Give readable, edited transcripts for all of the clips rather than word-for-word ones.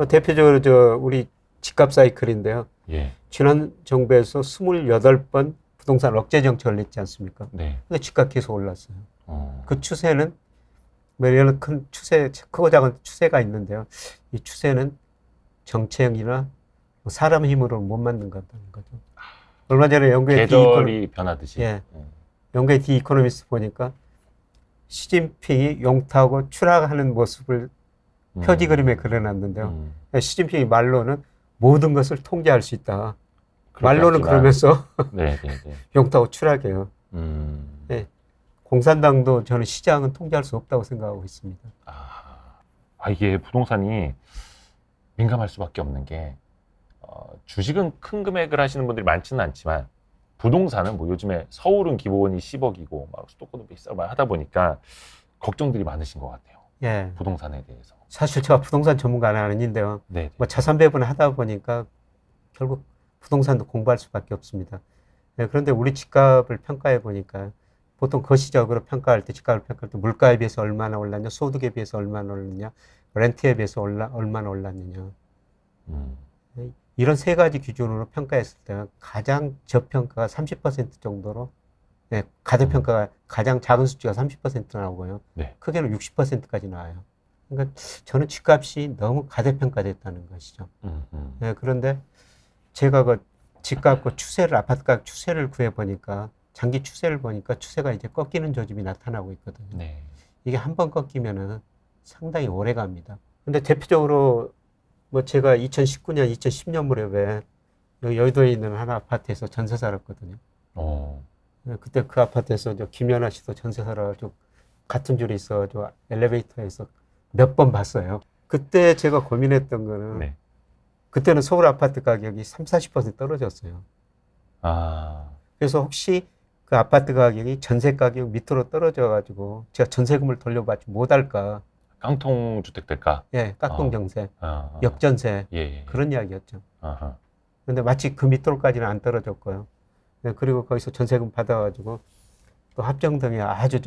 대표적으로 저 우리 집값 사이클인데요. 예. 지난 정부에서 28번 부동산 억제 정책을 냈지 않습니까? 네. 근데 집값 계속 올랐어요. 어. 그 추세는 뭐 이런 큰 추세, 크고 작은 추세가 있는데요. 이 추세는 정책이나 뭐 사람 힘으로 못 만든 거다는 거죠. 얼마 전에 영국의 계절이 변하듯이. 예. 영국의 디 이코노미스트 보니까 시진핑이 용타고 추락하는 모습을 표지 그림에 그려놨는데요. 시진핑이 말로는 모든 것을 통제할 수 있다. 말로는 그러면서 네. 용타고 추락해요. 음. 네. 공산당도 저는 시장은 통제할 수 없다고 생각하고 있습니다. 이게 부동산이 민감할 수밖에 없는 게 주식은 큰 금액을 하시는 분들이 많지는 않지만 부동산은 뭐 요즘에 서울은 기본이 10억이고 막 수도권도 비싸고 막 하다 보니까 걱정들이 많으신 것 같아요. 예. 부동산에 대해서. 사실 제가 부동산 전문가는 아닌데요. 네. 뭐 자산 배분을 하다 보니까 결국 부동산도 공부할 수밖에 없습니다. 예, 그런데 우리 집값을 평가해 보니까 보통 거시적으로 평가할 때 집값을 평가할 때 물가에 비해서 얼마나 올랐냐, 소득에 비해서 얼마나 올랐냐, 렌트에 비해서 얼마나 올랐느냐. 이런 세 가지 기준으로 평가했을 때 가장 저평가가 30% 정도로, 네, 가대평가가 가장 작은 수치가 30% 나오고요. 네. 크게는 60%까지 나와요. 그러니까 저는 집값이 너무 가대평가됐다는 것이죠. 네, 그런데 제가 그 집값 추세를, 아파트 가격 추세를 구해보니까 장기 추세를 보니까 추세가 이제 꺾이는 조짐이 나타나고 있거든요. 네. 이게 한 번 꺾이면은 상당히 오래 갑니다. 근데 대표적으로 뭐 제가 2019년, 2010년 무렵에 여기 여의도에 있는 한 아파트에서 전세 살았거든요. 그때 그 아파트에서 저 김연아 씨도 전세 살아가지고 같은 줄에 있어가지고 엘리베이터에서 몇 번 봤어요. 그때 제가 고민했던 거는 네. 그때는 서울 아파트 가격이 30~40% 떨어졌어요. 그래서 혹시 그 아파트 가격이 전세 가격 밑으로 떨어져가지고 제가 전세금을 돌려받지 못할까. 깡통 주택 될까? 예, 깍동정세, 역전세, 예. 그런 이야기였죠. 그런데 마치 그 밑으로까지는 안 떨어졌고요. 네, 그리고 거기서 전세금 받아가지고 또 합정동에 아주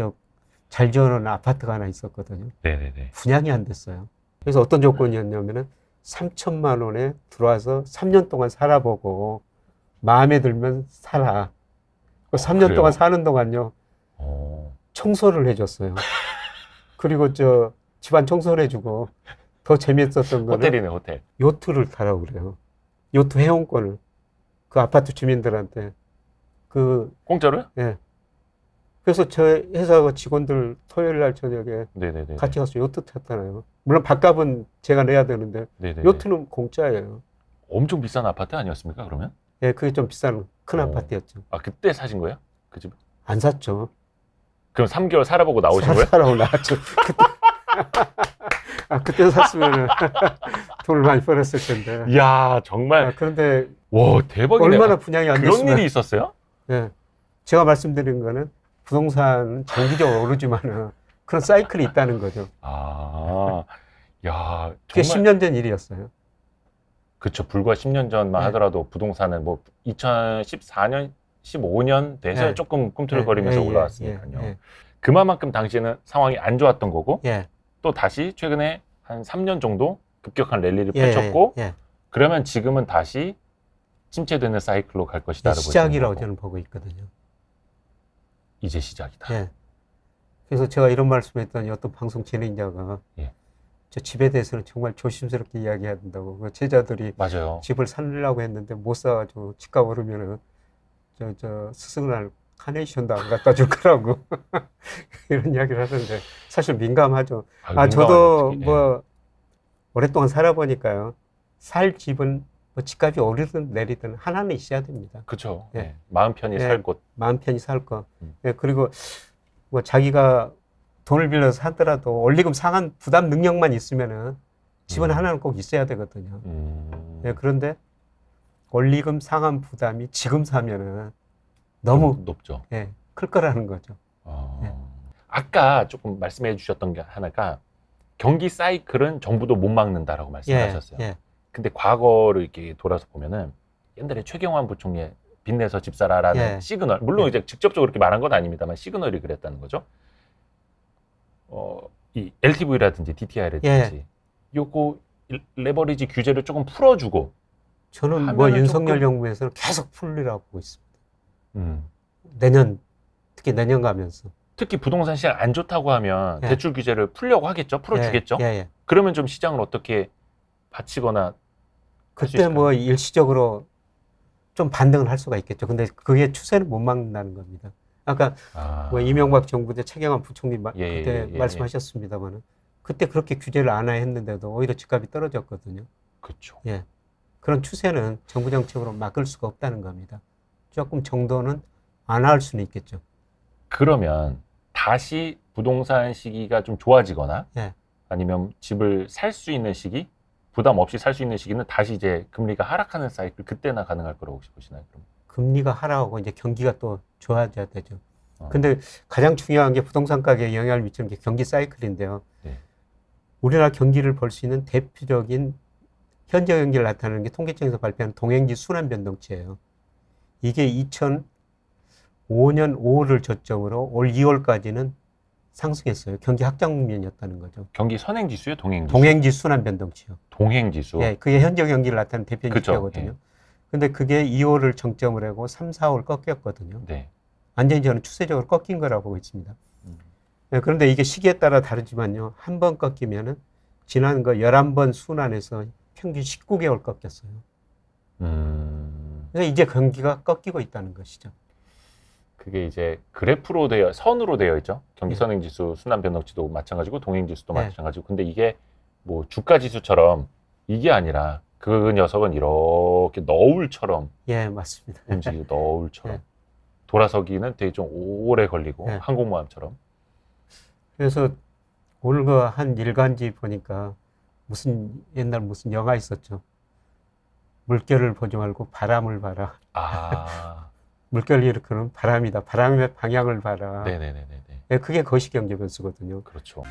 잘 지어놓은 아파트가 하나 있었거든요. 네네네. 분양이 안 됐어요. 그래서 어떤 조건이었냐면은 3천만 원에 들어와서 3년 동안 살아보고 마음에 들면 살아. 그 3년 그래요? 동안 사는 동안요, 청소를 해줬어요. 그리고 집안 청소를 해주고 더 재미있었던 거는 호텔이네, 호텔. 요트를 타라고 그래요. 요트 회원권을 그 아파트 주민들한테 공짜로요? 예. 그래서 저희 회사 직원들 토요일 날 저녁에 네네네. 같이 가서 요트 탔잖아요. 물론 밥값은 제가 내야 되는데 네네네. 요트는 공짜예요. 엄청 비싼 아파트 아니었습니까, 그러면? 예, 그게 좀 비싼 큰 아파트였죠. 그때 사신 거예요? 그 집? 안 샀죠. 그럼 3개월 살아보고 나오신 거예요? 살아보고 나왔죠. 그때 샀으면 돈을 많이 벌었을 텐데. 이야, 정말. 그런데 와, 대박이네. 얼마나 분양이 안 그런 됐으면. 일이 있었어요? 예. 제가 말씀드린 거는 부동산 장기적으로 오르지만은 그런 사이클이 있다는 거죠. 야, 그게 정말. 10년 전 일이었어요. 그쵸. 불과 10년 전만 네. 하더라도 부동산은 뭐 2014년, 15년 돼서 네. 조금 꿈틀거리면서 올라왔으니까요. 예. 그만큼 당시에는 상황이 안 좋았던 거고, 예. 또 다시 최근에 한 3년 정도 급격한 랠리를 예. 펼쳤고, 예. 그러면 지금은 다시 침체되는 사이클로 갈 것이다. 시작이라고 저는 보고 있거든요. 이제 시작이다. 예. 그래서 제가 이런 말씀했더니 어떤 방송 진행자가 예. 저 집에 대해서는 정말 조심스럽게 이야기해야 된다고. 그 제자들이 맞아요. 집을 살려고 했는데 못 사가지고 집값 오르면은 스승날 카네이션도 안 갖다 줄 거라고 이런 이야기를 하던데 사실 민감하죠. 저도 민감하죠, 뭐 오랫동안 살아보니까요. 살 집은 뭐 집값이 오르든 내리든 하나는 있어야 됩니다. 그렇죠. 예. 마음 편히 살 곳. 마음 편히 살 거. 예, 그리고 뭐 자기가 돈을 빌려서 사더라도 원리금 상환 부담 능력만 있으면은 집은 하나는 꼭 있어야 되거든요. 예, 그런데 원리금 상환 부담이 지금 사면은 너무 높죠. 예, 클 거라는 거죠. 예. 아까 조금 말씀해 주셨던 게 하나가 경기 사이클은 정부도 못 막는다라고 말씀하셨어요. 예. 근데 과거를 이렇게 돌아서 보면은 옛날에 최경환 부총리의 빚내서 집 사라라는 예. 시그널, 물론 이제 직접적으로 그렇게 말한 건 아닙니다만 시그널이 그랬다는 거죠. 이 LTV라든지 DTI라든지 요거 레버리지 규제를 조금 풀어주고 저는 뭐 하면은 윤석열 조금- 정부에서는 계속 풀리라고 보고 있습니다. 음, 내년, 특히 내년 가면서. 특히 부동산 시장 안 좋다고 하면 예. 대출 규제를 풀려고 하겠죠. 풀어주겠죠. 예, 예. 그러면 좀 시장을 어떻게 받치거나 할수 그때 뭐 있을까요? 일시적으로 좀 반등을 할 수가 있겠죠. 근데 그게 추세를 못 막는다는 겁니다. 아까 아, 뭐 이명박 정부 때 최경환 부총리 예, 그때 예, 예, 말씀하셨습니다만은 그때 그렇게 규제를 안 했는데도 오히려 집값이 떨어졌거든요. 그렇죠. 예. 그런 추세는 정부 정책으로 막을 수가 없다는 겁니다. 조금 정도는 안 할 수는 있겠죠. 그러면 다시 부동산 시기가 좀 좋아지거나 예. 아니면 집을 살 수 있는 시기, 부담 없이 살 수 있는 시기는 다시 이제 금리가 하락하는 사이클 그때나 가능할 거라고 혹시 보시나요? 그럼? 금리가 하락하고 이제 경기가 또 좋아져야 되죠. 어. 근데 가장 중요한 게 부동산 가격에 영향을 미치는 게 경기 사이클인데요. 네. 우리나라 경기를 볼 수 있는 대표적인 현재 경기를 나타내는 게 통계청에서 발표한 동행지 순환 변동치예요. 이게 2005년 5월을 저점으로 올 2월까지는 상승했어요. 경기 확장 국면이었다는 거죠. 경기 선행지수요, 동행지수? 동행지 순환 변동치요. 동행지수. 예, 그게 현재 경기를 나타내는 대표 그쵸, 지표거든요. 예. 근데 그게 2월을 정점으로 하고 3, 4월 꺾였거든요. 네. 완전히 저는 추세적으로 꺾인 거라고 보고 있습니다. 음. 예, 그런데 이게 시기에 따라 다르지만요. 한 번 꺾이면은 지난 거 11번 순환에서 평균 19개월 꺾였어요. 그러니까 이제 경기가 꺾이고 있다는 것이죠. 그게 이제 그래프로 선으로 되어 있죠. 경기 예. 선행지수, 순환 변동치도 마찬가지고 동행지수도 예. 마찬가지고. 근데 이게 뭐 주가 지수처럼 이게 아니라 그 녀석은 이렇게 너울처럼 예, 맞습니다. 움직이고 너울처럼 예. 돌아서기는 되게 좀 오래 걸리고 예. 항공모함처럼. 그래서 오늘 그 한 일간지 보니까 옛날 무슨 영화 있었죠. 물결을 보지 말고 바람을 봐라. 아, 물결을 일으키는 바람이다. 바람의 방향을 봐라. 네네네네. 예, 그게 거시경제 변수거든요. 그렇죠.